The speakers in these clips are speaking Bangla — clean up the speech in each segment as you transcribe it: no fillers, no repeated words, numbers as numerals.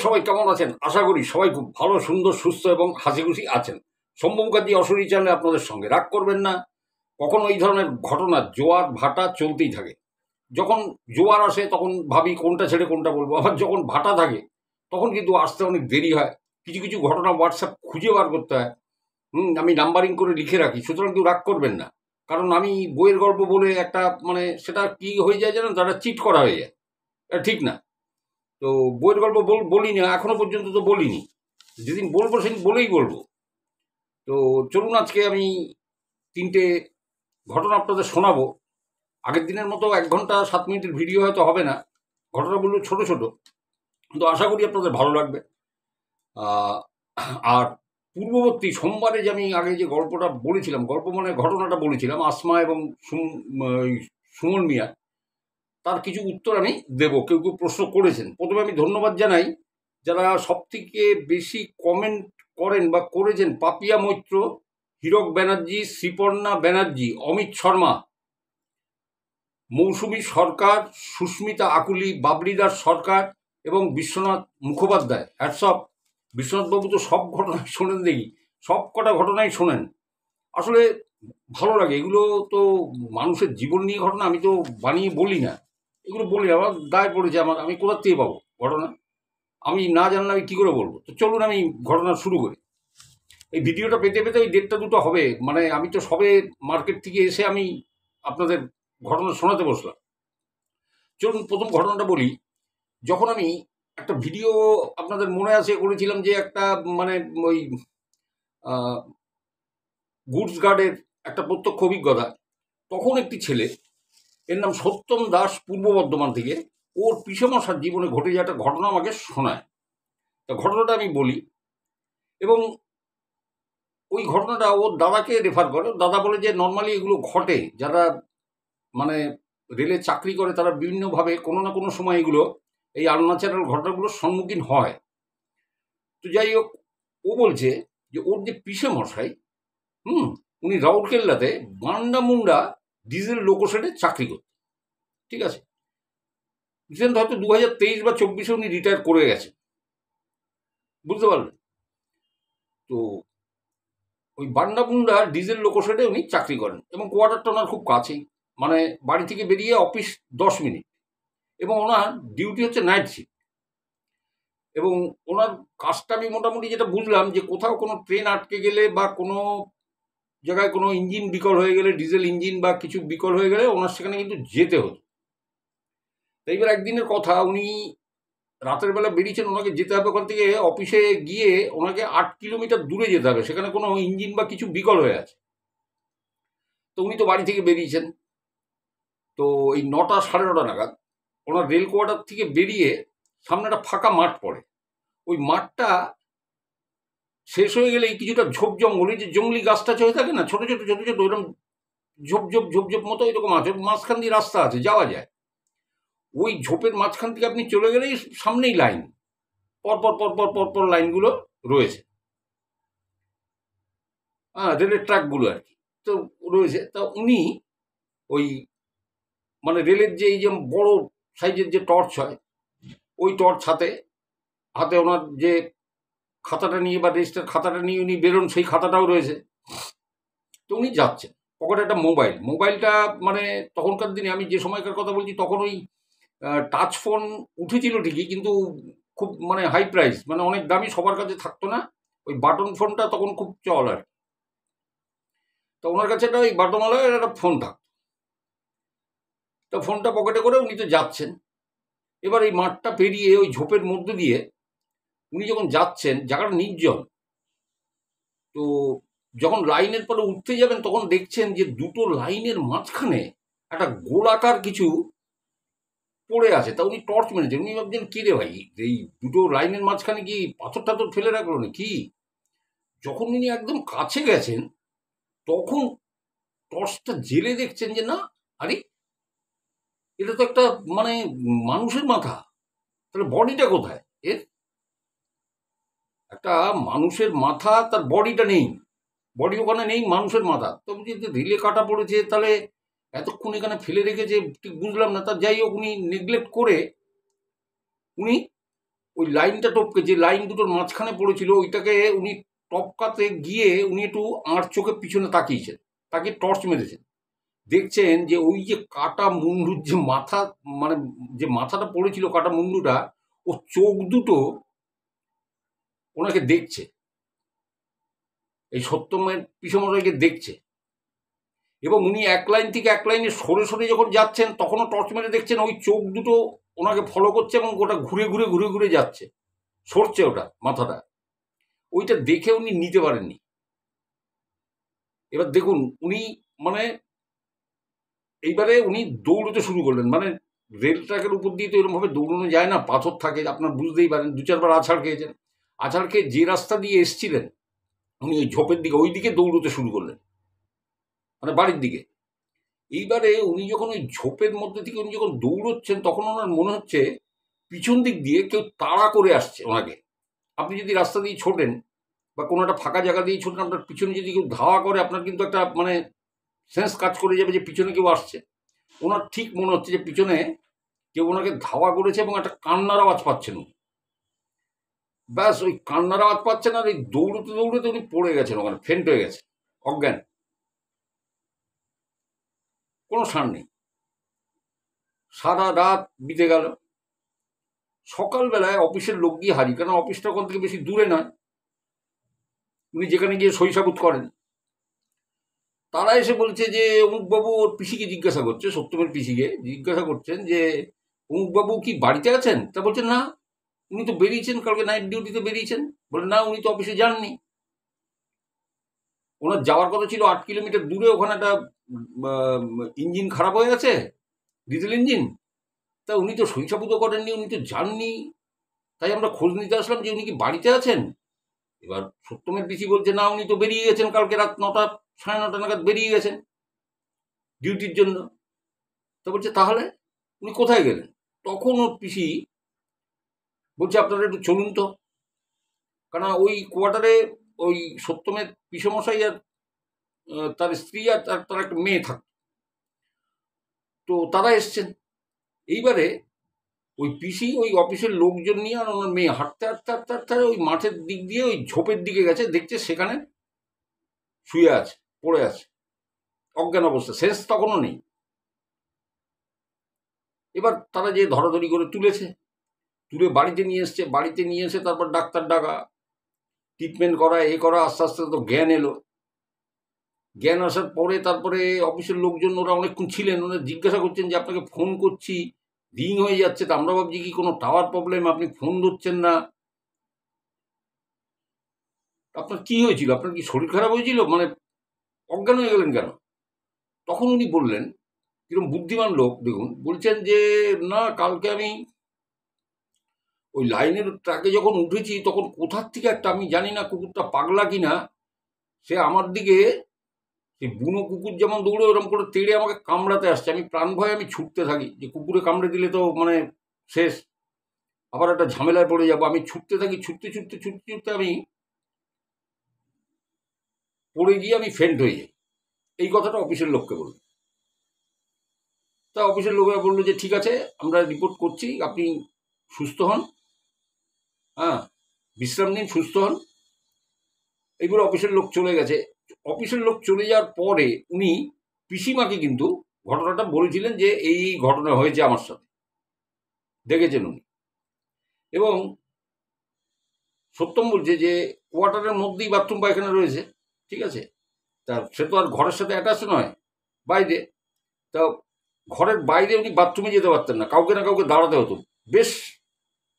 সবাই কেমন আছেন? আশা করি সবাই খুব ভালো, সুন্দর, সুস্থ এবং হাসিখুশি আছেন। শম্ভু মুখার্জি অশরীরী চ্যানেলে আপনাদের সঙ্গে। রাগ করবেন না, কখনো এই ধরনের ঘটনা জোয়ার ভাটা চলতেই থাকে। যখন জোয়ার আসে তখন ভাবি কোনটা ছেড়ে কোনটা বলবো, আবার যখন ভাটা থাকে তখন কিন্তু আসতে অনেক দেরি হয়। কিছু কিছু ঘটনা হোয়াটসঅ্যাপ খুঁজে বার করতে হয়। আমি নাম্বারিং করে লিখে রাখি, সুতরাং কেউ রাগ করবেন না। কারণ আমি বইয়ের গল্প বলে একটা সেটা কি হয়ে যায় জানেন, তারা চিট করা হয়ে যায়। এটা ঠিক না। তো বইয়ের গল্প বলিনি, এখনো পর্যন্ত তো বলিনি। যেদিন বলবো সেদিন বলেই বলবো। তো চলুন, আজকে আমি 3টে ঘটনা আপনাদের শোনাবো। আগের দিনের মতো 1 ঘন্টা 7 মিনিটের ভিডিও হয়তো হবে না, ঘটনাগুলো ছোট ছোট, কিন্তু আশা করি আপনাদের ভালো লাগবে। আর পূর্ববর্তী সোমবারে যে আমি আগে যে গল্পটা বলেছিলাম, ঘটনাটা বলেছিলাম আসমা এবং সুমন মিয়া, তার কিছু উত্তর আমি দেব। কেউ কেউ প্রশ্ন করেছেন। প্রথমে আমি ধন্যবাদ জানাই যারা সবথেকে বেশি কমেন্ট করেন বা করেছেন: পাপিয়া মৈত্র, হীরক ব্যানার্জি, শ্রীপর্ণা ব্যানার্জি, অমিত শর্মা, মৌসুমী সরকার, সুস্মিতা আকুলি, বাবলিদার সরকার এবং বিশ্বনাথ মুখোপাধ্যায়। হ্যাটসঅপ। বিশ্বনাথবাবু তো সব ঘটনাই শোনেন, দেখি সব কটা ঘটনাই শোনেন। আসলে ভালো লাগে এগুলো। তো মানুষের জীবন নিয়ে ঘটনা, আমি তো বানিয়ে বলি না, এগুলো বলি আমার গায়ে পড়েছে। আমি কোথার থেকে পাবো ঘটনা? আমি না জানলে আমি কী করে বলবো? তো চলুন আমি ঘটনা শুরু করি। এই ভিডিওটা পেতে পেতে ওই 1:30-2 হবে। আমি তো সবে মার্কেট থেকে এসে আমি আপনাদের ঘটনা শোনাতে বসলাম। চলুন প্রথম ঘটনাটা বলি। যখন আমি একটা ভিডিও, আপনাদের মনে আছে, করেছিলাম যে একটা ওই গুডস গার্ডের একটা প্রত্যক্ষ অভিজ্ঞতা, তখন একটি ছেলে, এর নাম সত্যম দাস, পূর্ব বর্ধমান থেকে, ওর পিসেমশার জীবনে ঘটে যাওয়া একটা ঘটনা আমাকে শোনায়। তা ঘটনাটা আমি বলি, এবং ওই ঘটনাটা ওর দাদাকে রেফার করে। দাদা বলে যে নর্মালি এগুলো ঘটে, যারা রেলে চাকরি করে তারা বিভিন্নভাবে কোনো না কোনো সময় এগুলো, এই আনন্যাচারাল ঘটনাগুলোর সম্মুখীন হয়। তো যাই হোক, ও বলছে যে ওর যে পিসেমশাই, উনি রাউরকেল্লাতে বান্ডা মুন্ডা ডিজেল লোকোশেডে চাকরি করতেন। ঠিক আছে, রিসেন্ট হয়তো 2023 বা 24-এ উনি রিটায়ার করে গেছেন, বুঝতে পারলেন? তো ওই বান্ডামুন্ডা ডিজেল লোকোশেডে উনি চাকরি করেন, এবং কোয়ার্টারটা ওনার খুব কাছেই, বাড়ি থেকে বেরিয়ে অফিস 10 মিনিট, এবং ওনার ডিউটি হচ্ছে নাইট শিফট। এবং ওনার কাজটা আমি মোটামুটি যেটা বুঝলাম, যে কোথাও কোনো ট্রেন আটকে গেলে বা কোনো জায়গায় কোনো ইঞ্জিন বিকল হয়ে গেলে, ডিজেল ইঞ্জিন বা কিছু বিকল হয়ে গেলে ওনার সেখানে কিন্তু যেতে হতো। এইবার একদিনের কথা, উনি রাতের বেলা বেরিয়েছেন, ওনাকে যেতে হবে ওখান থেকে অফিসে গিয়ে, ওনাকে 8 কিলোমিটার দূরে যেতে হবে, সেখানে কোনো ইঞ্জিন বা কিছু বিকল হয়ে আছে। তো উনি তো বাড়ি থেকে বেরিয়েছেন। তো এই 9টা, 9:30 নাগাদ ওনার রেল কোয়ার্টার থেকে বেরিয়ে সামনে একটা ফাঁকা মাঠ পড়ে। ওই মাঠটা শেষ হয়ে গেলে কিছুটা ঝোপ জঙ্গল, যে জঙ্গলি গাছটা হয়ে থাকে না, ছোট ছোট ছোট ছোট, ওইরকম ঝোপ মতো এরকম আছে, মাঝখান দিয়ে রাস্তা আছে, যাওয়া যায়। ওই ঝোপের মাঝখান থেকে আপনি চলে গেলেই সামনেই লাইন, পরপর পরপর পরপর লাইনগুলো রয়েছে, রেলের ট্র্যাকগুলো আর কি তো রয়েছে। তা উনি ওই রেলের যে এই যে বড় সাইজের যে টর্চ হয়, ওই টর্চ হাতে ওনার যে খাতাটা নিয়ে বা রেজিস্টার খাতাটা নিয়ে উনি বেরোন, সেই খাতাটাও রয়েছে। তো উনি যাচ্ছেন, পকেটে একটা মোবাইলটা তখনকার দিনে, আমি যে সময়কার কথা বলছি, তখন ওই টাচ ফোন উঠেছিল ঠিকই, কিন্তু খুব হাই প্রাইস, অনেক দামি, সবার কাছে থাকতো না। ওই বাটন ফোনটা তখন খুব চল আর। তো ওনার কাছে একটা ওই বাটনওয়ালা একটা ফোন থাকতো। তো ফোনটা পকেটে করে উনি তো যাচ্ছেন। এবার এই মাঠটা পেরিয়ে ওই ঝোপের মধ্যে দিয়ে উনি যখন যাচ্ছেন, জায়গাটা নির্জন, তো যখন লাইনের পরে উঠতে যাবেন, তখন দেখছেন যে দুটো লাইনের মাঝখানে একটা গোলাকার কিছু পড়ে আছে। তা উনি টর্চ মেরেছেন। উনি ভাবছেন, কি রে ভাই, এই দুটো লাইনের মাঝখানে কি পাথর টাথর ফেলে রাখলো না কি? যখন উনি একদম কাছে গেছেন, তখন টর্চটা জেলে দেখছেন যে না, আরে এটা তো একটা মানুষের মাথা। তাহলে বডিটা কোথায় এর? একটা মানুষের মাথা, তার বডিটা নেই, বডি ওখানে নেই, মানুষের মাথা। তো বুঝি রিলে কাটা পড়েছে, তাহলে এতক্ষণ এখানে ফেলে রেখেছে, ঠিক বুঝলাম না। তা যাই হোক, উনি নেগলেক্ট করে উনি ওই লাইনটা টপকে, যে লাইন দুটোর মাঝখানে পড়েছিল, ওইটাকে উনি টপকাতে গিয়ে উনি একটু আঁড় চোখে পিছনে তাকিয়েছেন, তাকে টর্চ মেরেছেন। দেখছেন যে ওই যে কাটা মুন্ডুর যে মাথা, মানে যে মাথাটা পড়েছিল কাটা মুন্ডুটা, ও চোখ দুটো ওনাকে দেখছে, এই সত্যমের পিসমশাইকে দেখছে। এবং উনি এক লাইন থেকে এক লাইনে সরে সরে যখন যাচ্ছেন, তখনও টর্চ মেরে দেখছেন ওই চোখ দুটো ওনাকে ফলো করছে এবং ওটা ঘুরে ঘুরে ঘুরে ঘুরে যাচ্ছে, সরছে ওটা মাথাটা। ওইটা দেখে উনি নিতে পারেননি। এবার দেখুন উনি মানে এইবারে উনি দৌড়তে শুরু করলেন। মানে রেল ট্র্যাকের উপর দিয়ে তো এরকমভাবে দৌড়ানো যায় না, পাথর থাকে, আপনার বুঝতেই পারেন। 2-4 বার আছাড় খেয়েছেন। আছাড় খেয়ে যে রাস্তা দিয়ে এসছিলেন, উনি ওই ঝোপের দিকে, ওই দিকে দৌড়তে শুরু করলেন, মানে বাড়ির দিকে। এইবারে উনি যখন ওই ঝোপের মধ্যে থেকে উনি যখন দৌড়চ্ছেন, তখন ওনার মনে হচ্ছে পিছন দিক দিয়ে কেউ তাড়া করে আসছে ওনাকে। আপনি যদি রাস্তা দিয়ে ছোটেন বা কোনো একটা ফাঁকা জায়গা দিয়ে ছোটেন, আপনার পিছনে যদি কেউ ধাওয়া করে, আপনার কিন্তু একটা মানে সেন্স কাজ করে যাবে যে পিছনে কেউ আসছে। ওনার ঠিক মনে হচ্ছে যে পিছনে কেউ ওনাকে ধাওয়া করেছে এবং একটা কান্নার আওয়াজ পাচ্ছেন উনি। ব্যাস ওই কান্নার আওয়াজ পাচ্ছেন, আর এই দৌড়তে দৌড়তে উনি পড়ে গেছেন, ওখানে ফেন্ট হয়ে গেছে, অজ্ঞান, কোনো সার নেই। সারা রাত বিতে গেল। সকালবেলায় অফিসের লোক গিয়ে হাজির, কেন অফিসটা ওখান থেকে বেশি দূরে নয়, উনি যেখানে গিয়ে শৈশাবুত করেন। তারা এসে বলছে যে অমুকবাবু, ওর পিসিকে জিজ্ঞাসা করছে, সত্যমের পিসিকে জিজ্ঞাসা করছেন যে অমুকবাবু কি বাড়িতে আছেন? তা বলছেন না, উনি তো বেরিয়েছেন, কালকে নাইট ডিউটিতে বেরিয়েছেন। বলে না, উনি তো অফিসে যাননি। ওনার যাওয়ার কথা ছিল 8 কিলোমিটার দূরে, ওখানে একটা ইঞ্জিন খারাপ হয়ে গেছে, ডিজেল ইঞ্জিন। তা উনি তো শৈশাবুত করেননি, উনি তো যাননি। তাই আমরা খোঁজ নিতে আসলাম যে উনি কি বাড়িতে আছেন। এবার সত্যমের পিসি বলছে না, উনি তো বেরিয়ে গেছেন, কালকে রাত 9টা 9:30 নাগাদ বেরিয়ে গেছেন ডিউটির জন্য। তা বলছে তাহলে উনি কোথায় গেলেন? তখন ওর পিসি বলছে আপনারা একটু চলুন তো, কারণ ওই কোয়ার্টারে ওই সত্যমের পিসমশাই আর তার স্ত্রী আর তার একটা মেয়ে থাকত। তো তারা এসছেন। এইবারে ওই পিসি ওই অফিসের লোকজন নিয়ে আর ওনার মেয়ে হাঁটতে হাঁটতে হাঁটতে হাঁটতে ওই মাঠের দিক দিয়ে ওই ঝোপের দিকে গেছে, দেখছে সেখানে শুয়ে আছে, পড়ে আছে, অজ্ঞান অবস্থা, শেষ তখনও নেই। এবার তারা যে ধরাধরি করে তুলেছে, তুলে বাড়িতে নিয়ে এসছে। বাড়িতে নিয়ে এসে তারপর ডাক্তার ডাকা, ট্রিটমেন্ট করা, এ করা, আস্তে আস্তে তো জ্ঞান এলো। জ্ঞান আসার পরে তারপরে অফিসের লোকজন ওরা অনেকক্ষণ ছিলেন, ওরা জিজ্ঞাসা করছেন যে আপনাকে ফোন করছি, রিং হয়ে যাচ্ছে, তা আমরা ভাবছি কি কোনো টাওয়ার প্রবলেম, আপনি ফোন ধরছেন না, আপনার কি হয়েছিল, আপনার কি শরীর খারাপ হয়েছিল, মানে অজ্ঞান হয়ে গেলেন কেন? তখন উনি বললেন, কিরকম বুদ্ধিমান লোক দেখুন, বলছেন যে না, কালকে আমি ওই লাইনের ট্রাকে যখন উঠেছি, তখন কোথার থেকে একটা, আমি জানি না কুকুরটা পাগলা কিনা, সে আমার দিকে, সেই বুনো কুকুর যেমন দৌড়ে ওরকম করে তেড়ে আমাকে কামড়াতে আসছে। আমি প্রাণ ভয়ে আমি ছুটতে থাকি, যে কুকুরে কামড়ে দিলে তো মানে শেষ, আবার একটা ঝামেলায় পড়ে যাবো। আমি ছুটতে থাকি, ছুটতে ছুটতে ছুটতে ছুটতে আমি পড়ে গিয়ে আমি ফেন্ট হয়ে যাই। এই কথাটা অফিসের লোককে বলল। তা অফিসের লোকেরা বললো যে ঠিক আছে, আমরা রিপোর্ট করছি, আপনি সুস্থ হন, হ্যাঁ, বিশ্রাম নিন, সুস্থ হন। এইগুলো অফিসের লোক চলে গেছে। অফিসের লোক চলে যাওয়ার পরে উনি পিসিমাকে কিন্তু ঘটনাটা বলেছিলেন যে এই ঘটনা হয়েছে আমার সাথে, দেখেছেন উনি। এবং সত্যম বলছে যে কোয়ার্টারের মধ্যেই বাথরুম পায়খানা রয়েছে, ঠিক আছে, তা সে তো আর ঘরের সাথে অ্যাটাচ নয়, বাইরে। তা ঘরের বাইরে উনি বাথরুমে যেতে পারতেন না, কাউকে না কাউকে দাঁড়াতে হতো। বেশ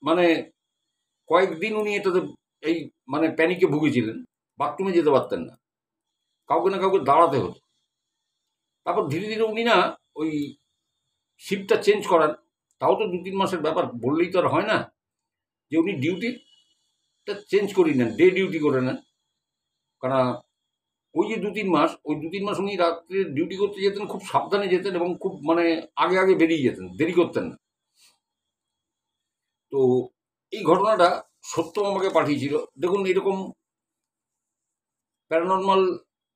মানে কয়েকদিন উনি এটাতে এই মানে প্যানিকে ভুগেছিলেন, বাথরুমে যেতে পারতেন না, কাউকে না কাউকে দাঁড়াতে হতো। তারপর ধীরে ধীরে উনি না ওই শিফটটা চেঞ্জ করান। তাও তো 2-3 মাসের ব্যাপার, বললেই তো আর হয় না যে উনি ডিউটিটা চেঞ্জ করিয়ে নেন, ডে ডিউটি করে নেন। কারণ ওই যে 2-3 মাস, ওই 2-3 মাস উনি রাত্রে ডিউটি করতে যেতেন, খুব সাবধানে যেতেন এবং খুব মানে আগে আগে বেরিয়ে যেতেন, দেরি করতেন না। তো এই ঘটনাটা সত্যম আমাকে পাঠিয়েছিল। দেখুন, এরকম প্যারানর্মাল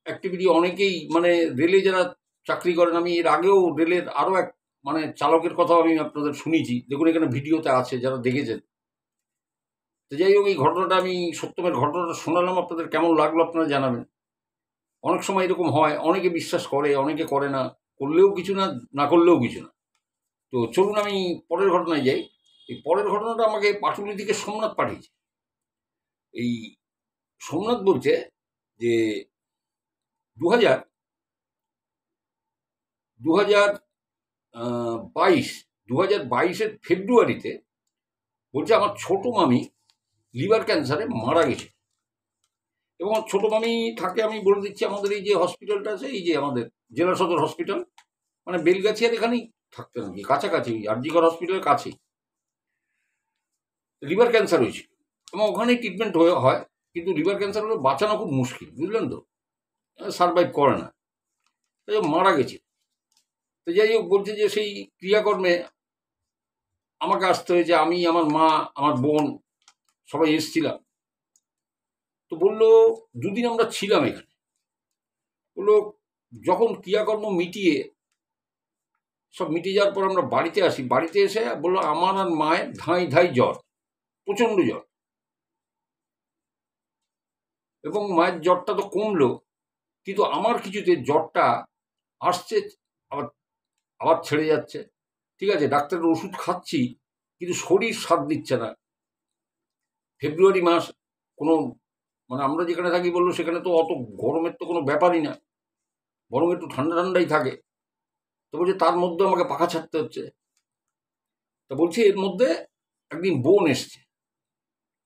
অ্যাক্টিভিটি অনেকেই, মানে রেলে যারা চাকরি করেন, আমি এর আগেও রেলের আরও এক মানে চালকের কথাও আমি আপনাদের শুনিয়েছি, দেখুন এখানে ভিডিওতে আছে, যারা দেখেছেন, তো যাই হোক, এই ঘটনাটা আমি সত্যমের ঘটনাটা শোনালাম, আপনাদের কেমন লাগলো আপনারা জানাবেন। অনেক সময় এরকম হয়, অনেকে বিশ্বাস করে, অনেকে করে না, করলেও কিছু না, না করলেও কিছু না। তো চলুন আমি পরের ঘটনায় যাই। এই পরের ঘটনাটা আমাকে পাটুলি থেকে সোমনাথ পাঠিয়েছে। এই সোমনাথ বলছে যে 2000 2022 2022-এর ফেব্রুয়ারিতে বলছে আমার ছোট মামি লিভার ক্যান্সারে মারা গেছে। এবং আমার ছোট মামি থাকে, আমি বলে দিচ্ছি, আমাদের এই যে হসপিটালটা আছে, এই যে আমাদের জেলা সদর হসপিটাল, মানে বেলগাছিয়ার এখানেই থাকতেন আর কি, কাছাকাছি আরজিকর হসপিটালের কাছেই। লিভার ক্যান্সার হয়েছিল এবং ওখানেই ট্রিটমেন্ট হয়, কিন্তু লিভার ক্যান্সার হলে বাঁচানো খুব মুশকিল, বুঝলেন তো, সারভাইভ করে না, তাই মারা গেছে। তো যাই হোক, বলছে যে সেই ক্রিয়াকর্মে আমাকে আসতে হয়েছে, আমি, আমার মা, আমার বোন সবাই এসছিলাম। তো বললো 2 দিন আমরা ছিলাম এখানে। বললো যখন ক্রিয়াকর্ম মিটিয়ে সব মিটে যাওয়ার পর আমরা বাড়িতে আসি, বাড়িতে এসে বললো আমার আর মায়ের ধাই ধাই জ্বর, প্রচণ্ড জ্বর। এবং মায়ের জ্বরটা তো কমলো, কিন্তু আমার কিছুতে জ্বরটা আসছে, আবার আবার ছেড়ে যাচ্ছে। ঠিক আছে, ডাক্তারের ওষুধ খাচ্ছি, কিন্তু শরীর সাথ দিচ্ছে না। ফেব্রুয়ারি মাস, কোনো, মানে আমরা যেখানে থাকি বললো সেখানে তো অত গরমের তো কোনো ব্যাপারই না, বরং একটু ঠান্ডা ঠান্ডাই থাকে। তো বলছে তার মধ্যে আমাকে পাখা ছাড়তে হচ্ছে। তা বলছে এর মধ্যে একদিন বোন এসছে,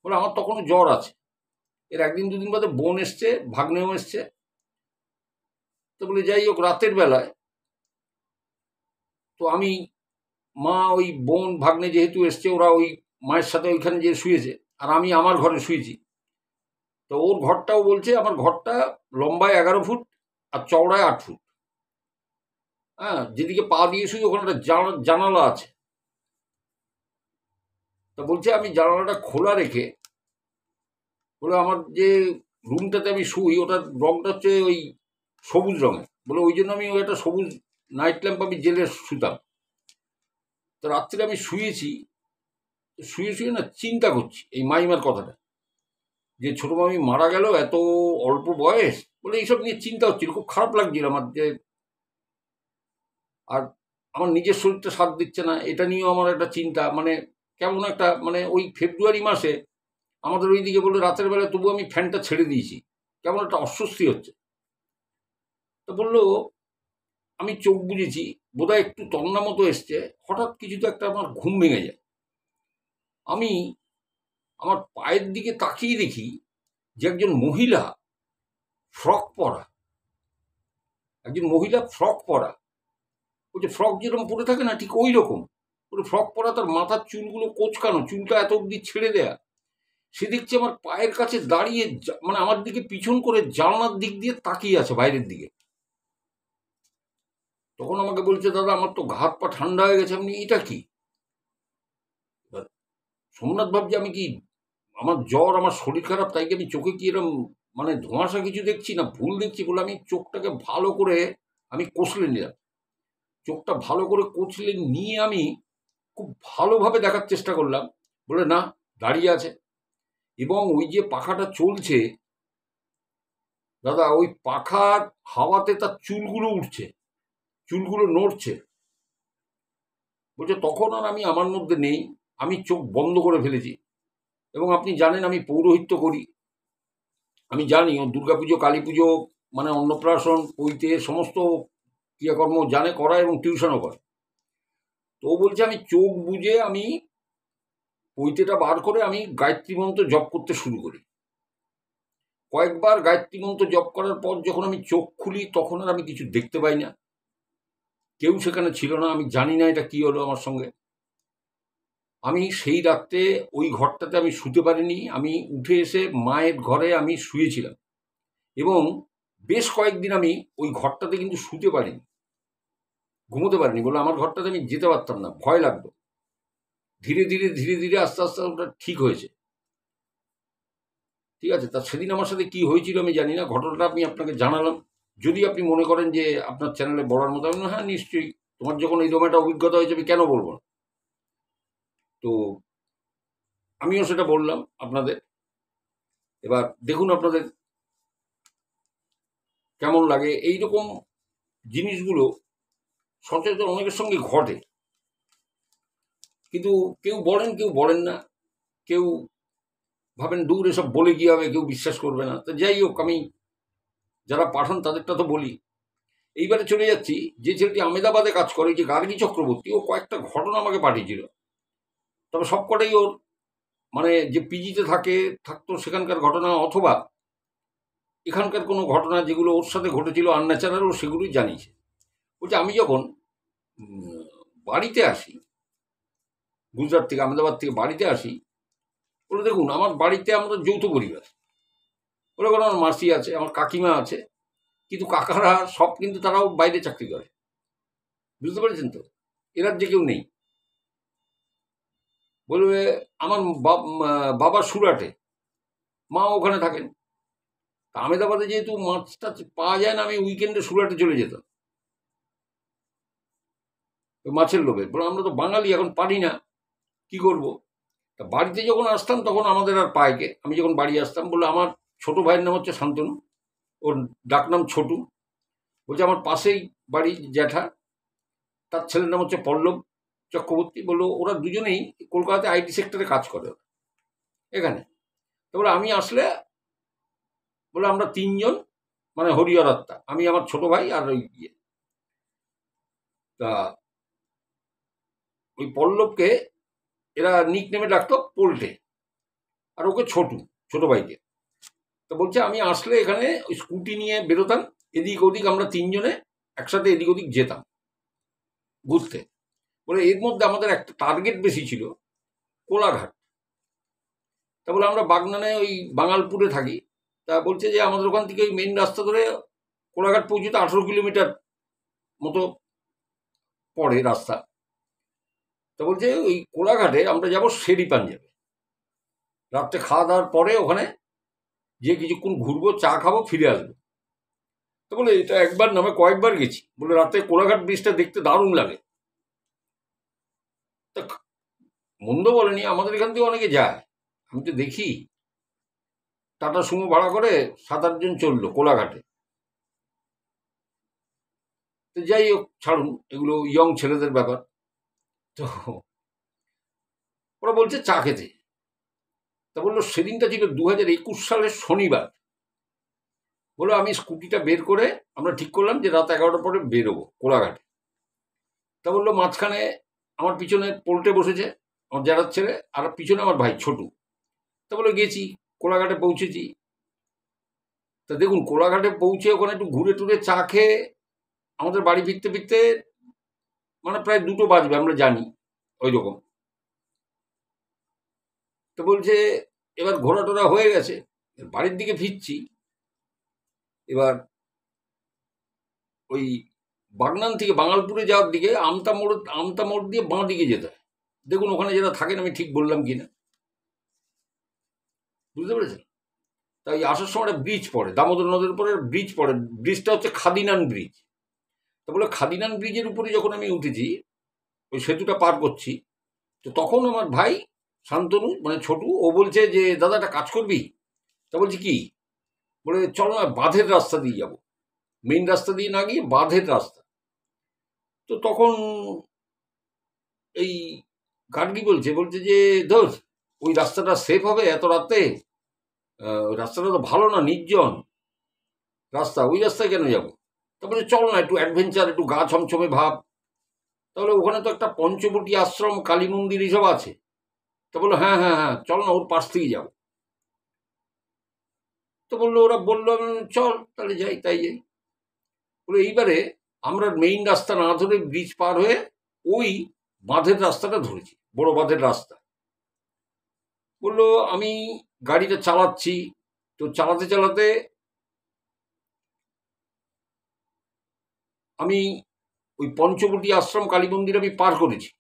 বলে আমার তখনও জ্বর আছে। এর 1-2 দিন বাদে বোন এসছে, ভাগ্নেও এসছে। তো বলে যাই হোক, রাতের বেলায় তো আমি, মা, ওই বোন ভাগ্নে যেহেতু এসছে, ওরা ওই মায়ের সাথে ওইখানে যে শুয়েছে, আর আমি আমার ঘরে শুয়েছি। তো ওর ঘরটাও বলছে, আমার ঘরটা লম্বায় 11 ফুট আর চওড়ায় 8 ফুট। হ্যাঁ, যেদিকে পা দিয়ে শুই ওখানে একটা জানালা আছে। তা বলছে আমি জানালাটা খোলা রেখে, বলে আমার যে রুমটাতে আমি শুই ওটার রংটা হচ্ছে ওই সবুজ রঙের, বলে ওই জন্য আমি ওই একটা সবুজ নাইট ল্যাম্প আমি জেলে শুতাম। তো রাত্রে আমি শুয়েছি, শুয়ে শুয়ে না চিন্তা করছি এই মাইমার কথাটা, যে ছোট মামি মারা গেল এত অল্প বয়স, বলে এইসব নিয়ে চিন্তা হচ্ছিল, খুব খারাপ লাগছিল আমার, যে আর আমার নিজের শরীরটা সাথ দিচ্ছে না, এটা নিয়েও আমার একটা চিন্তা, মানে কেমন একটা, মানে ওই ফেব্রুয়ারি মাসে আমাদের ওই দিকে বললো রাতের বেলায় তবু আমি ফ্যানটা ছেড়ে দিয়েছি, কেমন একটা অস্বস্তি হচ্ছে। তো বললো আমি চোখ বুঝেছি, বোধহয় একটু তন্না মতো এসছে, হঠাৎ কিছুতে একটা আমার ঘুম ভেঙে যায়। আমি আমার পায়ের দিকে তাকিয়ে দেখি যে একজন মহিলা ফ্রক পরা, ওই যে ফ্রক যেরকম পরে থাকে না, ঠিক ওই রকম পুরো ফ্রক পরা, তার মাথার চুলগুলো কোঁচকানো, চুলটা এত অব্দি ছেড়ে দেয়া। সে দেখছে আমার পায়ের কাছে দাঁড়িয়ে, মানে আমার দিকে পিছন করে জানলার দিক দিয়ে তাকিয়ে আছে বাইরের দিকে। তখন আমাকে বলছে দাদা আমার তো হাত পা ঠান্ডা হয়ে গেছে। আপনি এটা কি? সোমনাথ ভাবছে আমি কি, আমার জ্বর, আমার শরীর খারাপ, তাই কি আমি চোখে কি এরকম মানে ধোঁয়াশা কিছু দেখছি না ভুল দেখছি? বলে আমি চোখটাকে ভালো করে আমি কষলে নিলাম, চোখটা ভালো করে কষলে নিয়ে আমি খুব ভালোভাবে দেখার চেষ্টা করলাম। বলে না, দাঁড়িয়ে আছে। এবং ওই যে পাখাটা চলছে দাদা, ওই পাখার হাওয়াতে তার চুলগুলো উঠছে, চুলগুলো নড়ছে। বলছে তখন আর আমি আমার মধ্যে নেই, আমি চোখ বন্ধ করে ফেলেছি। এবং আপনি জানেন আমি পৌরোহিত্য করি, আমি জানি ও দুর্গাপুজো, কালী পুজো, মানে অন্নপ্রাশন, পৈতে সমস্ত ক্রিয়াকর্ম জানে করা এবং টিউশনও করে। তো ও বলছে আমি চোখ বুজে আমি পৈতেটা বার করে আমি গায়ত্রী মন্ত্র জপ করতে শুরু করি। কয়েকবার গায়ত্রী মন্ত্র জপ করার পর যখন আমি চোখ খুলি তখন আর আমি কিছু দেখতে পাই না, কেউ সেখানে ছিল না, আমি জানি না এটা কি হলো আমার সঙ্গে। আমি সেই রাত্রে ওই ঘরটাতে আমি শুতে পারিনি, আমি উঠে এসে মায়ের ঘরে আমি শুয়েছিলাম এবং বেশ কয়েকদিন আমি ওই ঘরটাতে কিন্তু শুতে পারিনি, ঘুমোতে পারিনি, বলে আমার ঘরটাতে আমি যেতে পারতাম না, ভয় লাগতো। ধীরে ধীরে ধীরে ধীরে আস্তে আস্তে ওটা ঠিক হয়েছে। ঠিক আছে, তা সেদিন আমার সাথে কি হয়েছিল আমি জানি না, ঘটনাটা আমি আপনাকে জানালাম। যদি আপনি মনে করেন যে আপনার চ্যানেলে বলার মতো, আমি হ্যাঁ নিশ্চয়ই, তোমার যখন এইরকম একটা অভিজ্ঞতা হয়েছে আমি কেন বলবো না। তো আমিও সেটা বললাম আপনাদের। এবার দেখুন আপনাদের কেমন লাগে। এইরকম জিনিসগুলো সচরাচর অনেকের সঙ্গে ঘটে, কিন্তু কেউ বলেন না, কেউ ভাবেন দূর এসব বলে কি হবে, কেউ বিশ্বাস করবে না। তো যাই হোক, আমি যারা পাঠান তাদেরটা তো বলি। এইবারে চলে যাচ্ছি, যে ছেলেটি আহমেদাবাদে কাজ করে, যে গার্গী চক্রবর্তী, ও কয়েকটা ঘটনা আমাকে পাঠিয়েছিল। তবে সবকটাই ওর মানে যে পিজিতে থাকতো সেখানকার ঘটনা, অথবা এখানকার কোনো ঘটনা যেগুলো ওর সাথে ঘটেছিল আনন্যাচারাল, ও সেগুলোই জানিয়েছে। বলছে আমি যখন বাড়িতে আসি, গুজরাট থেকে আহমেদাবাদ থেকে বাড়িতে আসি, বলে দেখুন আমার বাড়িতে আমাদের যৌথ পরিবার। বলে আমার মাসি আছে, আমার কাকিমা আছে, কিন্তু কাকারা সব কিন্তু তারাও বাইরে চাকরি করে। বুঝতে পেরেছেন তো, এরা যে কেউ নেই। বলবে আমার বাবা সুরাটে, মা ওখানে থাকেন। আহমেদাবাদে যেহেতু মাছটা পাওয়া যায় না, আমি উইকেন্ডে সুরাটে চলে যেতাম মাছের লোভে। বলে আমরা তো বাঙালি, এখন পারি না, কি করব। তা বাড়িতে যখন আসতাম তখন আমাদের আর পায়কে, আমি যখন বাড়ি আসতাম, বলে আমার ছোট ভাইয়ের নাম হচ্ছে শান্তনু, ওর ডাকনাম ছোটু। বলছে আমার পাশেই বাড়ি জ্যাঠা, তার ছেলের নাম হচ্ছে পল্লব চক্রবর্তী। বললো ওরা দুজনেই কলকাতাতে আইটি সেক্টরে কাজ করে এখানে। তো বলে আমি আসলে, বলে আমরা তিনজন, মানে হরিহর আত্মা, আমি, আমার ছোট ভাই আর ওই ইয়ে। তা ওই পল্লবকে এরা নিক নেমে ডাকতো পোল্টে, আর ওকে ছোট ভাইকে। তো বলছে আমি আসলে এখানে ওই স্কুটি নিয়ে বেরোতাম, এদিক ওদিক আমরা তিনজনে একসাথে এদিক ওদিক যেতাম ঘুরতে। বলে এর মধ্যে আমাদের একটা টার্গেট বেশি ছিল, কোলাঘাট। তা বলে আমরা বাগনানে ওই বাঙালপুরে থাকি। তা বলছে যে আমাদের ওখান থেকে ওই মেন রাস্তা ধরে কোলাঘাট পৌঁছতে 18 কিলোমিটার মতো পড়ে রাস্তা। তা বলছে ওই কোলাঘাটে আমরা যাব শেরি পাঞ্জাবে, রাত্রে খাওয়া দাওয়ার পরে ওখানে যে কিছুক্ষণ ঘুরবো, চা খাবো, ফিরে আসবো। তো বলে এটা একবার নামে কয়েকবার গেছি। বলে রাতে কোলাঘাট ব্রিজটা দেখতে দারুণ লাগে। তা মন্দ বলেনি, আমাদের এখান থেকে অনেকে যায়, আমি তো দেখি টাটা সুমো ভাড়া করে 7-8 জন চললো কোলাঘাটে। তো যাই হোক, ছাড়ুন, এগুলো ইয়ং ছেলেদের ব্যাপার। তো ওরা বলছে চা খেতে। তা বললো সেদিনটা ছিল 2021 সালের শনিবার। বললো আমি স্কুটিটা বের করে আমরা ঠিক করলাম যে রাত 11টার পরে বেরোবো কোলাঘাটে। তা বললো মাঝখানে আমার পিছনে পোল্টে বসেছে, আমার জ্যাঠার ছেলে, আর পিছনে আমার ভাই ছোটু। তা বলে গেছি, কোলাঘাটে পৌঁছেছি। তা দেখুন কোলাঘাটে পৌঁছে ওখানে একটু ঘুরে টুরে চা খেয়ে আমাদের বাড়ি ফিরতে ফিরতে মানে প্রায় 2টো বাজবে, আমরা জানি ওই রকম। তো বলছে এবার ঘোরা টোরা হয়ে গেছে, বাড়ির দিকে ফিরছি। এবার ওই বাগনান থেকে বাঙালপুরে যাওয়ার দিকে আমতা মোড় দিয়ে বাঁ দিকে যেতে হয়। দেখুন ওখানে যারা থাকেন আমি ঠিক বললাম কিনা, বুঝতে পেরেছেন। তাই আসার সময় একটা ব্রিজ পড়ে, দামোদর নদের উপরে ব্রিজ পড়ে, ব্রিজটা হচ্ছে খাদিনান ব্রিজ। তা বলে খাদিনান ব্রিজের উপরে যখন আমি উঠেছি, ওই সেতুটা পার করছি, তো তখন আমার ভাই শান্তনু, মানে ছোটু, ও বলছে যে দাদা একটা কাজ করবি। তা বলছি কি। বলে চলো না বাঁধের রাস্তা দিয়ে যাবো, মেইন রাস্তা দিয়ে না গিয়ে বাঁধের রাস্তা। তো তখন এই গার্গী বলছে যে ধর ওই রাস্তাটা সেফ হবে এত রাতে, ওই রাস্তাটা তো ভালো না, নির্জন রাস্তা, ওই রাস্তায় কেন যাবো। তারপরে চল না একটু অ্যাডভেঞ্চার, একটু গা ছমছমে ভাব। তাহলে ওখানে তো একটা পঞ্চবটী আশ্রম, কালী মন্দির এইসব আছে। তা বললো হ্যাঁ হ্যাঁ হ্যাঁ চল না, ওর পাশ থেকে যাবো। তো ওরা বললো চল তাহলে যাই, তাই যাই। বলে এইবারে আমরা মেইন রাস্তা না ধরে ব্রিজ পার হয়ে ওই বাঁধের রাস্তাটা ধরেছি, বড় বাঁধের রাস্তা। বললো আমি গাড়িটা চালাচ্ছি, তো চালাতে চালাতে আমি ওই পঞ্চবটী আশ্রম কালী মন্দির আমি পার করেছি।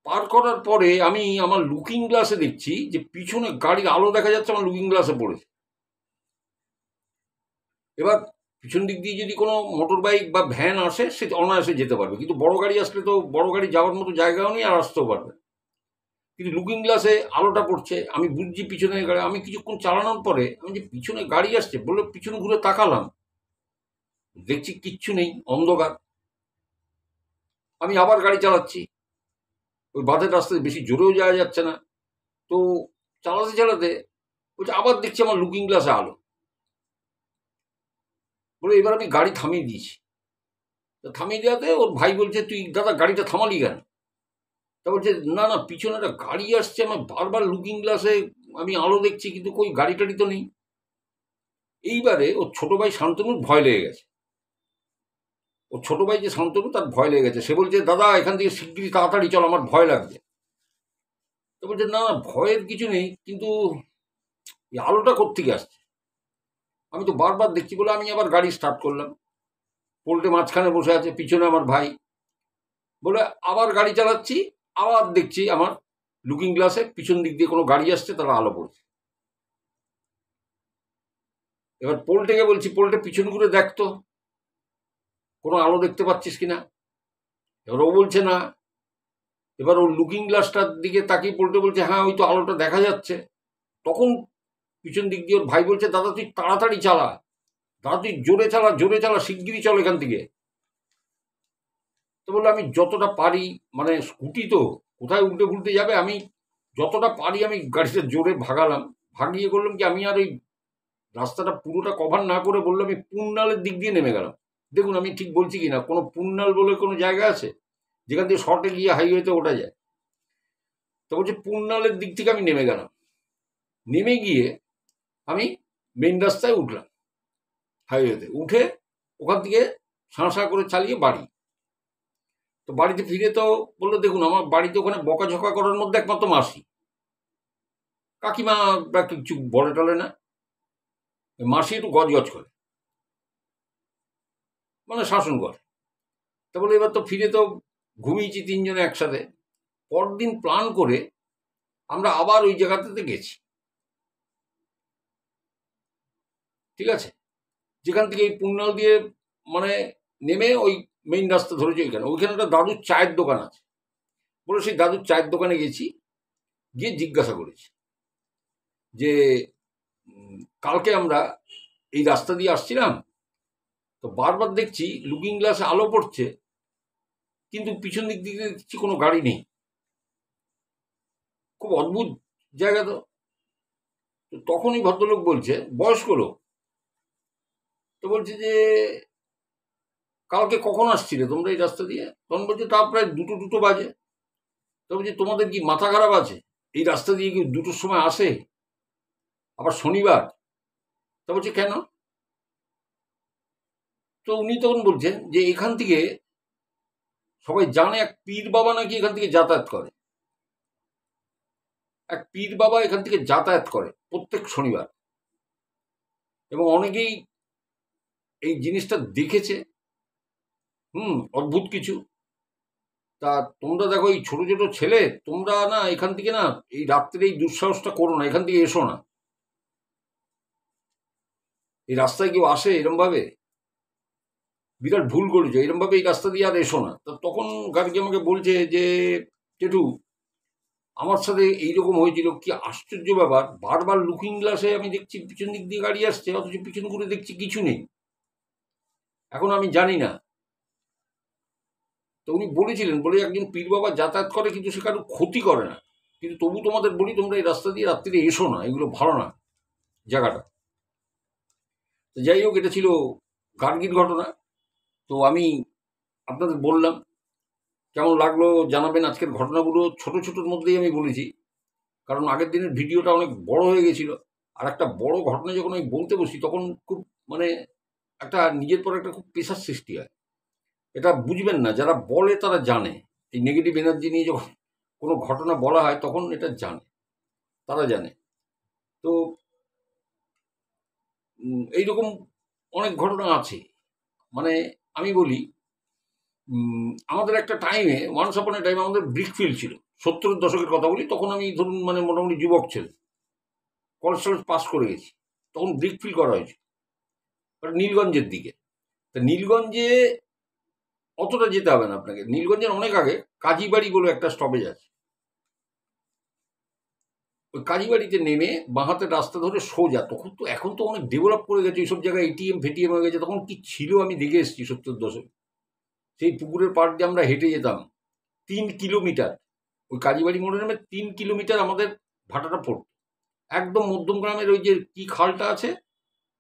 পার করার পরে আমি আমার লুকিং গ্লাসে দেখছি যে পিছনে গাড়ির আলো দেখা যাচ্ছে, আমার লুকিং গ্লাসে পড়েছে। এবার পিছন দিক দিয়ে যদি কোনো মোটর বাইক বা ভ্যান আসে সে অনায়াসে যেতে পারবে, কিন্তু বড় গাড়ি আসলে তো বড় গাড়ি যাওয়ার মতো জায়গাও নেই, আর আসতেও পারবে। কিন্তু লুকিং গ্লাসে আলোটা পড়ছে, আমি বুঝছি পিছনে গাড়ি। আমি কিছুক্ষণ চালানোর পরে আমি যে পিছনে গাড়ি আসছে বলে পিছনে ঘুরে তাকালাম, দেখছি কিচ্ছু নেই, অন্ধকার। আমি আবার গাড়ি চালাচ্ছি, ওই বাঁধের রাস্তায় বেশি জোরেও যাওয়া যাচ্ছে না। তো চালাতে চালাতে বলছে আবার দেখছি আমার লুকিং গ্লাসে আলো, বলে এবার আমি গাড়ি থামিয়ে দিয়েছি। তো থামিয়ে দেওয়াতে ওর ভাই বলছে, তুই দাদা গাড়িটা থামালি কেন? তা বলছে, না না পিছনে একটা গাড়ি আসছে, আমার বারবার লুকিং গ্লাসে আমি আলো দেখছি, কিন্তু কই গাড়ি টাড়ি তো নেই। এইবারে ওর ছোট ভাই শান্তনুর ভয় লেগে গেছে। ওর ছোট ভাই যে শান্তনু, তার ভয় লেগে গেছে। সে বলছে, দাদা এখান থেকে শিগগিরই তাড়াতাড়ি চল, আমার ভয় লাগছে। তো বলছে, না না ভয়ের কিছু নেই, কিন্তু এই আলোটা কোত্থেকে আসছে? আমি তো বারবার দেখছি বলে আমি আবার গাড়ি স্টার্ট করলাম। পোল্টে মাঝখানে বসে আছে, পিছনে আমার ভাই। বলে আবার গাড়ি চালাচ্ছি, আবার দেখছি আমার লুকিং গ্লাসে পিছন দিক দিয়ে কোনো গাড়ি আসছে, তারা আলো পড়ছে। এবার পোল্টেকে বলছি, পোল্টে পিছন ঘুরে দেখতো কোনো আলো দেখতে পাচ্ছিস কিনা। এবার ও বলছে না। এবার ওর লুকিং গ্লাসটার দিকে তাকিয়ে পোল্টে বলছে, হ্যাঁ ওই তো আলোটা দেখা যাচ্ছে। তখন পিছন দিক দিয়ে ওর ভাই বলছে, দাদা তুই তাড়াতাড়ি চালা, দাদা তুই জোরে চালা, জোরে চালা, শিগগিরই চল এখান থেকে। তো বললো, আমি যতটা পারি, মানে স্কুটি তো কোথায় উল্টে ফুলটে যাবে, আমি যতটা পারি আমি গাড়িটা জোরে ভাগালাম। ভাগিয়ে করলাম কি, আমি আর ওই রাস্তাটা পুরোটা কভার না করে বললাম আমি পুন্নালের দিক দিয়ে নেমে গেলাম। দেখুন আমি ঠিক বলছি কিনা, কোনো পুন্নাল বলে কোনো জায়গা আছে যেখান থেকে শর্টে গিয়ে হাইওয়েতে ওঠা যায়? তো বলছে পুন্নালের দিক থেকে আমি নেমে গেলাম। নেমে গিয়ে আমি মেন রাস্তায় উঠলাম, হাইওয়েতে উঠে ওখান থেকে সাঁ করে চালিয়ে বাড়ি। তো বাড়িতে ফিরে তো বললো, দেখুন আমার বাড়িতে ওখানে বকাঝকা করার মধ্যে একমাত্র মাসি, কাকিমা কিছু বলে টলে না। মাসি একটু গজগজ করে, মানে শাসন করে। তা বলে এবার তো ফিরে তো ঘুমিয়েছি তিনজনে একসাথে। পরদিন প্ল্যান করে আমরা আবার ওই জায়গাটাতে গেছি, ঠিক আছে, যেখান থেকে এই পুন্নাল দিয়ে মানে নেমে ওই মেইন রাস্তা ধরেছি। ওইখানে একটা দাদুর চায়ের দোকান আছে, বলে সেই দাদুর চায়ের দোকানে গেছি। গিয়ে জিজ্ঞাসা করেছি যে কালকে আমরা এই রাস্তা দিয়ে আসছিলাম, তো বারবার দেখছি লুকিং গ্লাসে আলো পড়ছে, কিন্তু পিছন দিক দিয়ে দেখছি কোনো গাড়ি নেই। খুব অদ্ভুত জায়গা তো। তখনই ভদ্রলোক বলছে, বয়স্ক লোক, তো বলছে যে কালকে কখন আসছিলে তোমরা এই রাস্তা দিয়ে? তখন বলছে তা প্রায় দুটো বাজে। তো বলছি, তোমাদের কি মাথা খারাপ আছে? এই রাস্তা দিয়ে কি দুটোর সময় আসে, আবার শনিবার? তা বলছে কেন? তো উনি তখন বলছেন যে এখান থেকে সবাই জানে এক পীর বাবা নাকি এখান থেকে যাতায়াত করে। এক পীর বাবা এখান থেকে যাতায়াত করে প্রত্যেক শনিবার, এবং অনেকেই এই জিনিসটা দেখেছে। অদ্ভুত কিছু। তা তোমরা দেখো, এই ছোট ছোট ছেলে, তোমরা না এখান থেকে না এই রাত্রে এই দুঃসাহসটা করো না, এখান থেকে এসো না। এই রাস্তায় কেউ আসে এরম ভাবে? বিরাট ভুল করেছো, এরম ভাবে এই রাস্তা দিয়ে আর এসো না। তা তখন গার্গী আমাকে বলছে যে জেঠু, আমার সাথে এইরকম হয়েছিল, কি আশ্চর্য ব্যাপার, বারবার লুকিং গ্লাসে আমি দেখছি পিছন দিক দিয়ে গাড়ি আসছে, অথচ পিছন ঘুরে দেখছি কিছু নেই। এখন আমি জানি না। তো উনি বলেছিলেন, বলে একজন পীর বাবা যাতায়াত করে, কিন্তু সে কারো ক্ষতি করে না, কিন্তু তবু তোমাদের বলি তোমরা এই রাস্তা দিয়ে রাত্রিরে এসো না, এগুলো ভালো না জায়গাটা। তো যাই হোক, এটা ছিল গার্গীর ঘটনা। তো আমি আপনাদের বললাম, কেমন লাগলো জানাবেন। আজকের ঘটনাগুলো ছোট ছোটোর মধ্যেই আমি বলেছি, কারণ আগের দিনের ভিডিওটা অনেক বড় হয়ে গেছিল। আর একটা বড় ঘটনা যখন আমি বলতে বসি, তখন খুব মানে একটা নিজের পর একটা খুব প্রেশার সৃষ্টি হয়। এটা বুঝবেন না, যারা বলে তারা জানে। এই নেগেটিভ এনার্জি নিয়ে যখন কোনো ঘটনা বলা হয় তখন এটা জানে, তারা জানে। তো এইরকম অনেক ঘটনা আছে। মানে আমি বলি, আমাদের একটা টাইমে, ওয়ান্স আপন এ টাইমে আমাদের ব্রিকফিল্ড ছিল। 70-এর দশকের কথা বলি, তখন আমি ধরুন মানে মোটামুটি যুবক ছেলে, কলেজ টলেজ পাস করে গেছি, তখন ব্রিকফিল্ড করা হয়েছে নীলগঞ্জের দিকে। তা নীলগঞ্জে অতটা যেতে হবে না আপনাকে, নীলগঞ্জের অনেক আগে কাজীবাড়ি বলে একটা স্টপেজ আছে। ওই কাজীবাড়িতে নেমে বাঁহাতে রাস্তা ধরে সোজা, তখন তো এখন তো অনেক ডেভেলপ করে গেছে, এইসব জায়গায় এটিএম ফেটিএম হয়ে গেছে, তখন কি ছিল আমি দেখে এসেছি 70 দশক। সেই পুকুরের পাড় দিয়ে আমরা হেঁটে যেতাম 3 কিলোমিটার, ওই কাজীবাড়ি মোড়ে নেমে 3 কিলোমিটার আমাদের ভাটাটা পড়তো। একদম মধ্যম গ্রামের ওই যে কি খালটা আছে,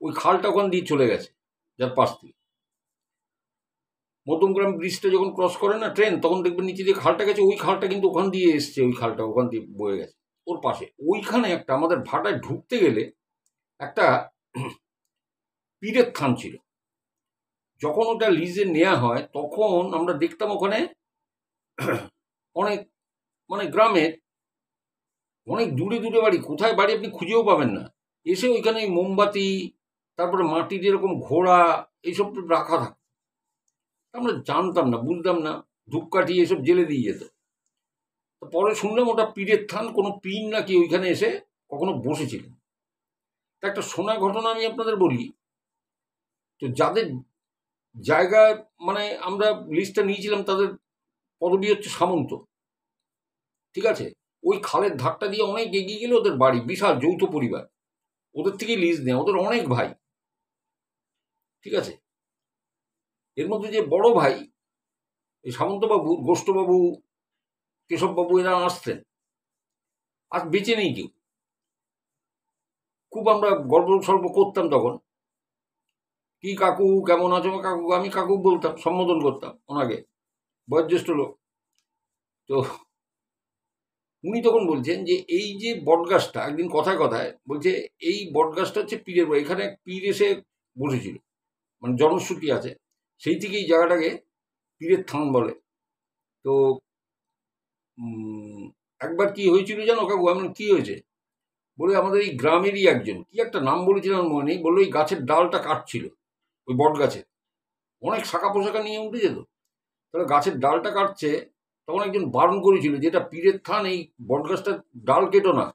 ওই খালটা ওখান দিয়ে চলে গেছে, যার পাশ দিয়ে মধ্যমগ্রাম ব্রিজটা যখন ক্রস করে না ট্রেন, তখন দেখবেন নিচে দিয়ে খালটা গেছে, ওই খালটা কিন্তু ওখান দিয়ে এসছে, ওই খালটা ওখান দিয়ে বয়ে গেছে ওর পাশে। ওইখানে একটা আমাদের ভাটায় ঢুকতে গেলে একটা পীরের থান ছিল। যখন ওটা লিজে নেওয়া হয় তখন আমরা দেখতাম ওখানে অনেক মানে গ্রামের অনেক দূরে দূরে বাড়ি, কোথায় বাড়ি আপনি খুঁজেও পাবেন না, এসে ওইখানে মোমবাতি, তারপরে মাটির এরকম ঘোড়া, এইসব রাখা থাকতো। আমরা জানতাম না, বুঝতাম না, ধূপকাঠি এসব জেলে দিয়ে যেত। তো পরে শুনলাম ওটা পীরের থান, কোনো পীর নাকি ওইখানে এসে কখনো বসেছিলেন। তা একটা শোনা ঘটনা আমি আপনাদের বলি। তো যাদের জায়গায় মানে আমরা লিস্টটা নিয়েছিলাম, তাদের পদবি হচ্ছে সামন্ত, ঠিক আছে। ওই খালের ধারটা দিয়ে অনেক এগিয়ে গেলে ওদের বাড়ি, বিশাল যৌথ পরিবার, ওদের থেকেই লিজ নেয়, ওদের অনেক ভাই, ঠিক আছে। এর মধ্যে যে বড় ভাই এই সামন্তবাবু, গোষ্ঠবাবু, কেশববাবু, এরা আসতেন, আজ বেঁচে নেই কেউ। খুব আমরা গর্ব সর্ব করতাম তখন, কি কাকু কেমন আছো, কাকু, আমি কাকু বলতাম, সম্বোধন করতাম ওনাকে, বয়োজ্যেষ্ঠ লোক। তো উনি তখন বলছেন যে এই যে বটগাছটা, একদিন কথায় কথায় বলছে এই বটগাছটা হচ্ছে পীরের বাড়ি, এখানে এক পীর এসে বসেছিল, মানে জনশ্রুতি আছে, সেই থেকে এই জায়গাটাকে পীরের থান বলে। তো একবার কি হয়েছিল জানো কাকু, এমন কি হয়েছে, বলে আমাদের এই গ্রামেরই একজন, কি একটা নাম বলেছিলাম মনে নেই, বললো এই গাছের ডালটা কাটছিল, ওই বট গাছের অনেক শাখা পোশাকা নিয়ে উঠে যেত, তাহলে গাছের ডালটা কাটছে, তখন একজন বারণ করেছিল যে এটা পীরের থান, এই বট গাছটার ডাল কেটো না।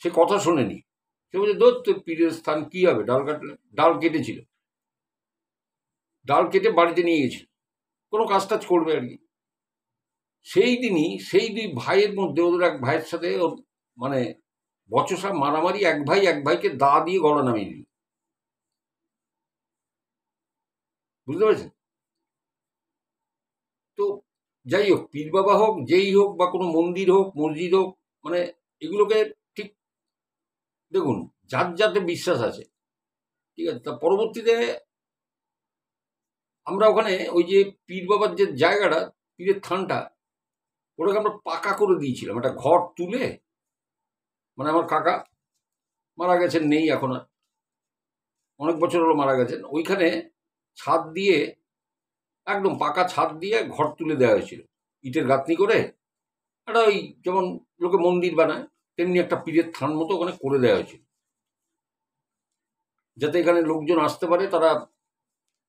সে কথা শোনেনি, সে বলছে দোর তোর পীরের স্থান কি হবে ডাল কাটলে, ডাল কেটেছিল, ডাল কেটে বাড়িতে নিয়ে গেছিল, কোনো কাজ টাজ করবে আর কি। সেই দিনই সেই দুই ভাইয়ের মধ্যে, ওদের এক ভাইয়ের সাথে ওর মানে বচসা মারামারি, এক ভাই এক ভাইকে দা দিয়ে গলা নামিয়ে দিল, বুঝতে পেরেছেন। তো যাই হোক, পীর বাবা হোক, যেই হোক, বা কোনো মন্দির হোক, মসজিদ হোক, মানে এগুলোকে ঠিক দেখুন, যার যাতে বিশ্বাস আছে, ঠিক আছে। তা পরবর্তীতে আমরা ওখানে ওই যে পীর বাবার যে জায়গাটা, পীরের থানটা, ওটাকে আমরা পাকা করে দিয়েছিলাম, একটা ঘর তুলে, মানে আমার কাকা মারা গেছেন, নেই এখন আর, অনেক বছর হলো মারা গেছেন, ওইখানে ছাদ দিয়ে, একদম পাকা ছাদ দিয়ে ঘর তুলে দেওয়া হয়েছিল, ইটের গাঁথনি করে, একটা ওই যেমন লোকে মন্দির বানায় তেমনি একটা পীরের থান মতো ওখানে করে দেওয়া হয়েছিল, যাতে এখানে লোকজন আসতে পারে, তারা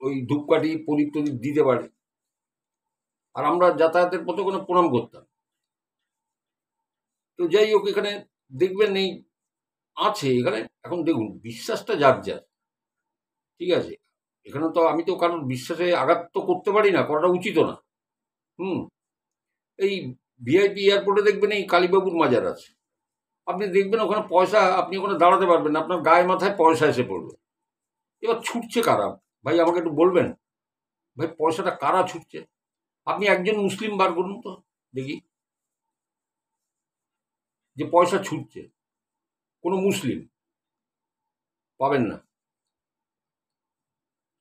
ওই ধূপকাঠি প্রদীপ টদীপ দিতে পারে, আর আমরা যাতায়াতের পথে ওখানে প্রণাম করতাম। তো যাই হোক, এখানে দেখবেন এই আছে এখানে, এখন দেখুন বিশ্বাসটা যার যার, ঠিক আছে। এখানে তো আমি তো কারোর বিশ্বাসে আঘাত তো করতে পারি না, করাটা উচিত না। হুম। এই ভিআইপি এয়ারপোর্টে দেখবেন এই কালীবাবুর মাজার আছে, আপনি দেখবেন ওখানে পয়সা, আপনি ওখানে দাঁড়াতে পারবেন না, আপনার গায়ে মাথায় পয়সা এসে পড়বে। এবার ছুটছে কারা ভাই, আমাকে একটু বলবেন, ভাই পয়সাটা কারা ছুটছে? আপনি একজন মুসলিম বার করুন তো দেখি, যে পয়সা ছুটছে, কোনো মুসলিম পাবেন না।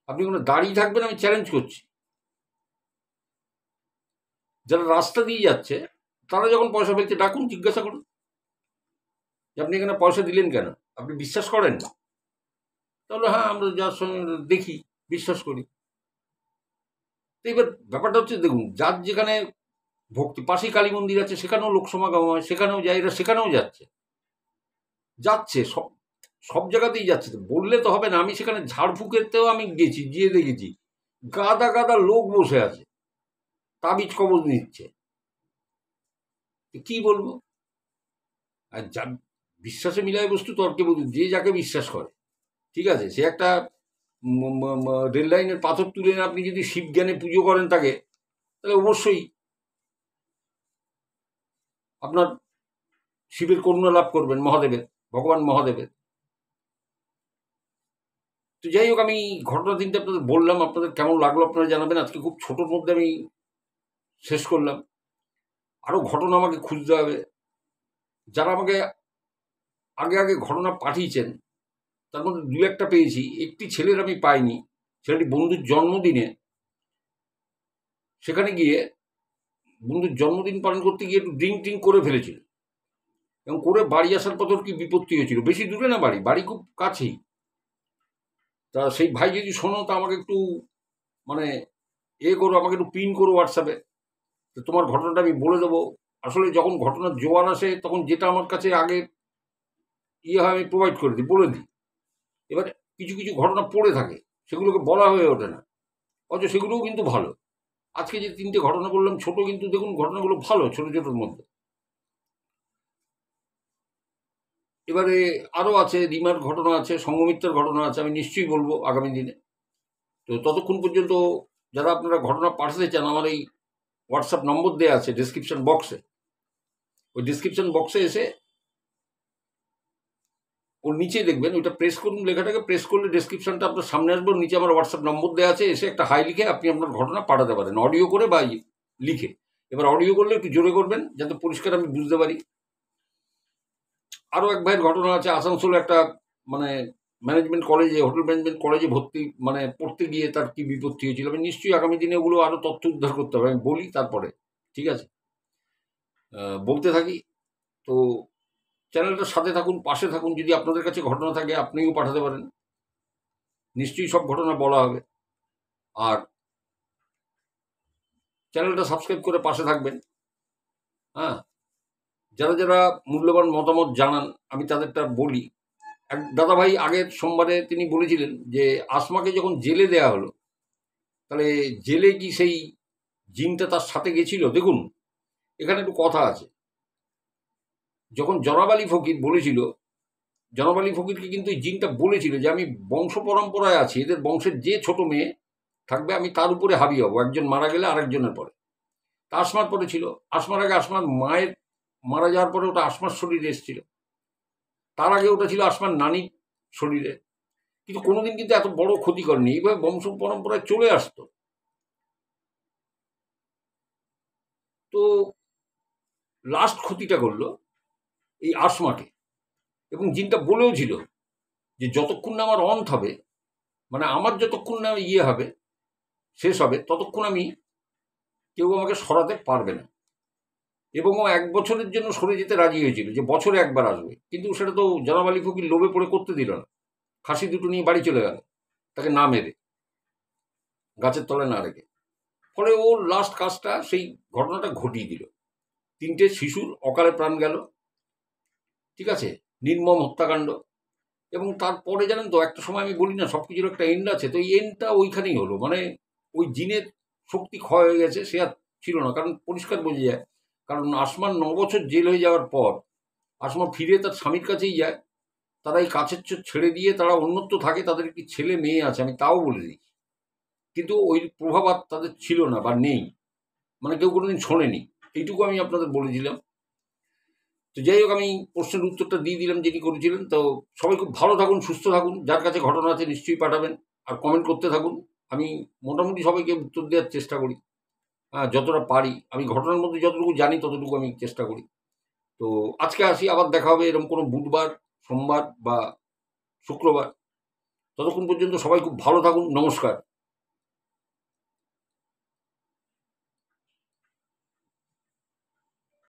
আপনি কোনো দাঁড়িয়ে থাকবেন, আমি চ্যালেঞ্জ করছি, যারা রাস্তা দিয়ে যাচ্ছে তারা যখন পয়সা ফেলছে, ডাকুন, জিজ্ঞাসা করুন যে আপনি এখানে পয়সা দিলেন কেন, আপনি বিশ্বাস করেন? তাহলে হ্যাঁ, আমরা যার সঙ্গে দেখি, বিশ্বাস করি। তো এবার ব্যাপারটা হচ্ছে দেখুন, যার যেখানে ভক্তি, পাশেই কালী মন্দির আছে, সেখানেও লোক সমাগম হয়, সেখানেও যায়, এরা সেখানেও যাচ্ছে, সব সব জায়গাতেই যাচ্ছে। তো বললে তো হবে না, আমি সেখানে ঝাড়ফুঁকেতেও আমি গেছি, গিয়ে দেখেছি গাদা গাদা লোক বসে আছে, তাবিজ কবজ নিচ্ছে, কি বলবো। আর যা বিশ্বাসে মিলায় বস্তু তর্কে বস্তু, যে যাকে বিশ্বাস করে, ঠিক আছে, সে একটা রেল লাইনের পাথর তুলে এনে আপনি যদি শিব জ্ঞানে পুজো করেন তাকে, তাহলে অবশ্যই আপনার শিবের করুণা লাভ করবেন, মহাদেবের, ভগবান মহাদেবের। তো যাই হোক, আমি ঘটনা তিনটে আপনাদের বললাম, আপনাদের কেমন লাগলো আপনারা জানাবেন। আজকে খুব ছোটোর মধ্যে আমি শেষ করলাম। আরও ঘটনা আমাকে খুঁজতে হবে। যারা আমাকে আগে আগে ঘটনা পাঠিয়েছেন তার মধ্যে দু একটা পেয়েছি, একটি ছেলের আমি পাইনি। ছেলেটি বন্ধুর জন্মদিনে, সেখানে গিয়ে বন্ধুর জন্মদিন পালন করতে গিয়ে একটু ড্রিঙ্ক করে ফেলেছিল, এবং করে বাড়ি আসার পথে কি বিপত্তি হয়েছিল। বেশি দূরে না বাড়ি খুব কাছেই। তা সেই ভাই যদি শোনো, তা আমাকে একটু মানে করো, আমাকে একটু পিন করো হোয়াটসঅ্যাপে। তো তোমার ঘটনাটা আমি বলে দেবো। আসলে যখন ঘটনার জোয়ার আসে তখন যেটা আমার কাছে আগে হয় আমি প্রোভাইড করে দিই, বলে দিই। এবার কিছু কিছু ঘটনা পড়ে থাকে, সেগুলোকে বলা হয়ে ওঠে না, অথচ সেগুলোও কিন্তু ভালো। আজকে যে তিনটে ঘটনা বললাম ছোট, কিন্তু দেখুন ঘটনাগুলো ভালো, ছোট ছোটোর মধ্যে। এবারে আরও আছে, রিমার ঘটনা আছে, সঙ্গমিত্রার ঘটনা আছে, আমি নিশ্চয়ই বলবো আগামী দিনে। তো ততক্ষণ পর্যন্ত যারা আপনারা ঘটনা পাঠাতে চান, আমার এই হোয়াটসঅ্যাপ নম্বর দেওয়া আছে ডেসক্রিপশন বক্সে। ওই ডেসক্রিপশন বক্সে এসে ওর নিচে দেখবেন, ওইটা প্রেস করুন, লেখাটাকে প্রেস করলে ডেসক্রিপশনটা আপনার সামনে আসবে। নিচে আমার হোয়াটসঅ্যাপ নম্বর দেওয়া আছে, এসে একটা হাই লিখে আপনি আপনার ঘটনা পাঠাতে পারেন, অডিও করে বা লিখে। এবার অডিও করলে একটু জোরে করবেন যাতে পরিষ্কার আমি বুঝতে পারি। আরও এক ভাইয়ের ঘটনা আছে, আসানসোলে একটা মানে ম্যানেজমেন্ট কলেজে, হোটেল ম্যানেজমেন্ট কলেজে ভর্তি মানে পড়তে গিয়ে তার কি বিপত্তি হয়েছিল। আমি নিশ্চয়ই আগামী দিনে ওগুলো আরও তথ্য উদ্ধার করতে হবে, আমি বলি তারপরে, ঠিক আছে? বলতে থাকি। তো চ্যানেলটার সাথে থাকুন, পাশে থাকুন। যদি আপনাদের কাছে ঘটনা থাকে আপনিও পাঠাতে পারেন, নিশ্চয়ই সব ঘটনা বলা হবে। আর চ্যানেলটা সাবস্ক্রাইব করে পাশে থাকবেন। হ্যাঁ, যারা যারা মূল্যবান মতামত জানান আমি তাদেরটা বলি। এক দাদাভাই আগের সোমবারে তিনি বলেছিলেন যে আসমাকে যখন জেলে দেয়া হলো, তাহলে জেলে কি সেই জিনটা তার সাথে গেছিল? দেখুন, এখানে একটু কথা আছে। যখন জনাব আলী ফকির বলেছিল, জনাব আলী ফকিরকে কিন্তু এই জিনটা বলেছিল যে আমি বংশ পরম্পরায় আছি, এদের বংশের যে ছোট মেয়ে থাকবে আমি তার উপরে হাবি হবো, একজন মারা গেলে আরেকজনের পরে। তা আসমার পরে ছিল, আসমার আগে আসমার মায়ের মারা যাওয়ার পরে ওটা আসমার শরীরে এসেছিল, তার আগে ওটা ছিল আসমার নানির শরীরে। কিন্তু কোনোদিন কিন্তু এত বড় ক্ষতি করেনি, এইভাবে বংশ পরম্পরায় চলে আসতো। তো লাস্ট ক্ষতিটা করলো এই আসমাকে, এবং জিনটা বলেও ছিল যে যতক্ষণ না আমার অন্ত হবে, মানে আমার যতক্ষণ না হবে, শেষ হবে, ততক্ষণ আমি কেউ আমাকে সরাতে পারবে না। এবং ও 1 বছরের জন্য সরে যেতে রাজি হয়েছিল, যে বছরে একবার আসবে। কিন্তু সেটা তো জনাব আলী ফকির লোভে পড়ে করতে দিল না, ফাঁসি দুটো নিয়ে বাড়ি চলে গেল, তাকে না মেরে, গাছের তলায় না রেখে। ফলে ওর লাস্ট কাজটা, সেই ঘটনাটা ঘটিয়ে দিল। 3টে শিশুর অকালে প্রাণ গেল, ঠিক আছে, নির্মম হত্যাকাণ্ড। এবং তারপরে জানেন তো, একটা সময় আমি বলি না সব কিছুর একটা এন্ড আছে, তো এই এন্ডটা ওইখানেই হলো। মানে ওই জিনের শক্তি ক্ষয় হয়ে গেছে, সে আর ছিল না। কারণ পরিষ্কার বোঝা যায়, কারণ আসমান 9 বছর জেল হয়ে যাওয়ার পর আসমা ফিরে তার স্বামীর কাছেই যায়। তারা এই কাছের চোখ ছেড়ে দিয়ে তারা অন্যত্র থাকে, তাদের একটি ছেলে মেয়ে আছে, আমি তাও বলে দিই। কিন্তু ওই প্রভাব আর তাদের ছিল না বা নেই, মানে কেউ কোনোদিন শোনেনি। এইটুকু আমি আপনাদের বলেছিলাম। তো যাই হোক, আমি প্রশ্নের উত্তরটা দিয়ে দিলাম যিনি করেছিলেন। তো সবাই খুব ভালো থাকুন, সুস্থ থাকুন। যার কাছে ঘটনা আছে নিশ্চয়ই পাঠাবেন, আর কমেন্ট করতে থাকুন। আমি মোটামুটি সবাইকে উত্তর দেওয়ার চেষ্টা করি, হ্যাঁ, যতটা পারি। আমি ঘটনার মধ্যে যতটুকু জানি ততটুকু আমি চেষ্টা করি। তো আজকে আসি, আবার দেখা হবে এরকম কোনো বুধবার, সোমবার বা শুক্রবার। ততক্ষণ পর্যন্ত সবাই খুব ভালো থাকুন। নমস্কার।